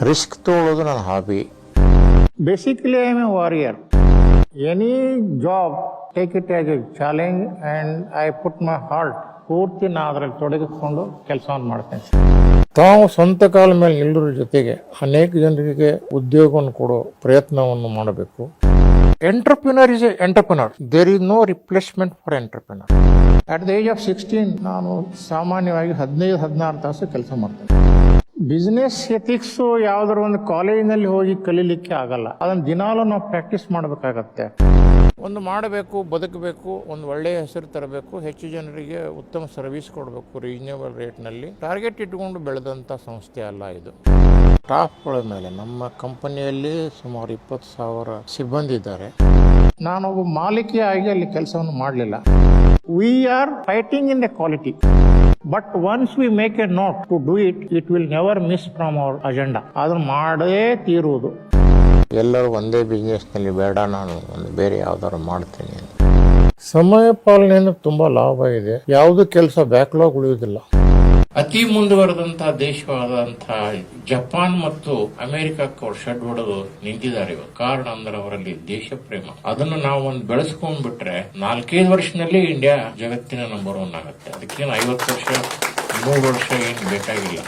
Risk ತಗೊಳ್ಳೋದು ನನ್ನ hobby. Basically, I am a warrior. Any job, take it as a challenge and I put my heart. ಪೂರ್ತಿ ನಾ ಅದರಲ್ಲಿ ತೊಡಗಿಸ್ಕೊಂಡು ಕೆಲಸವನ್ನು ಮಾಡ್ತೇನೆ. ತಾವು ಸ್ವಂತ ಕಾಲ ಮೇಲೆ ನಿಲ್ಲುವ ಜೊತೆಗೆ ಅನೇಕ ಜನರಿಗೆ ಉದ್ಯೋಗವನ್ನು ಕೊಡೋ ಪ್ರಯತ್ನವನ್ನು ಮಾಡಬೇಕು. Entrepreneur is a entrepreneur. There is no replacement for entrepreneur. At the age of 16 ನಾನು ಸಾಮಾನ್ಯವಾಗಿ 15-16 ತಾಸು ಕೆಲಸ ಮಾಡ್ತೇನೆ. ಬಿಸ್ನೆಸ್ ಎಥಿಕ್ಸು ಯಾವುದಾದ್ರು ಒಂದು ಕಾಲೇಜಿನಲ್ಲಿ ಹೋಗಿ ಕಲೀಲಿಕ್ಕೆ ಆಗಲ್ಲ. ಅದನ್ನು ದಿನಾಲೂ ನಾವು ಪ್ರಾಕ್ಟೀಸ್ ಮಾಡಬೇಕಾಗತ್ತೆ. ಒಂದು ಮಾಡಬೇಕು, ಬದುಕಬೇಕು, ಒಂದು ಒಳ್ಳೆಯ ಹೆಸರು ತರಬೇಕು, ಹೆಚ್ಚು ಜನರಿಗೆ ಉತ್ತಮ ಸರ್ವಿಸ್ ಕೊಡಬೇಕು ರೀಸನೇಬಲ್ ರೇಟ್ನಲ್ಲಿ. ಟಾರ್ಗೆಟ್ ಇಟ್ಕೊಂಡು ಬೆಳೆದಂಥ ಸಂಸ್ಥೆ ಅಲ್ಲ ಇದು. ಸ್ಟಾಫ್ಗಳ ಮೇಲೆ ನಮ್ಮ ಕಂಪನಿಯಲ್ಲಿ ಸುಮಾರು 20,000 ಸಿಬ್ಬಂದಿ ಇದ್ದಾರೆ. ನಾನೊಬ್ಬ ಮಾಲೀಕಿಯಾಗಿ ಅಲ್ಲಿ ಕೆಲಸವನ್ನು ಮಾಡಲಿಲ್ಲ. We are fighting in the quality. But once we make a note to do it, it will never miss from our agenda. ಅದನ್ನು ಮಾಡೇ ತೀರುವುದು. ಎಲ್ಲರೂ ಒಂದೇ ಬಿಸ್ನೆಸ್ನಲ್ಲಿ ಬೇಡ, ನಾನು ಒಂದು ಬೇರೆ ಯಾವ್ದಾದ್ರು ಮಾಡ್ತೀನಿ. ಸಮಯ ಪಾಲನೆಯಿಂದ ತುಂಬಾ ಲಾಭ ಇದೆ. ಯಾವುದು ಕೆಲಸ ಬ್ಯಾಕ್ಲಾಗ್ ಉಳಿಯುವುದಿಲ್ಲ. ಅತಿ ಮುಂದುವರೆದಂತಹ ದೇಶವಾದಂತಹ ಜಪಾನ್ ಮತ್ತು ಅಮೆರಿಕಕ್ಕೆ ಅವರು ಶೆಡ್ ಹೊಡೆದು ನಿಂತಿದ್ದಾರೆ. ಕಾರಣ ಅಂದ್ರೆ ಅವರಲ್ಲಿ ದೇಶ ಪ್ರೇಮ. ಅದನ್ನು ನಾವು ಒಂದು ಬೆಳೆಸ್ಕೊಂಡ್ ಬಿಟ್ರೆ 4-5 ವರ್ಷದಲ್ಲಿ ಇಂಡಿಯಾ ಜಗತ್ತಿನ ನಂಬರ್ 1 ಆಗುತ್ತೆ. ಅದಕ್ಕೇನು 50 ವರ್ಷ 100 ವರ್ಷ ಏನು ಬೇಕಾಗಿಲ್ಲ.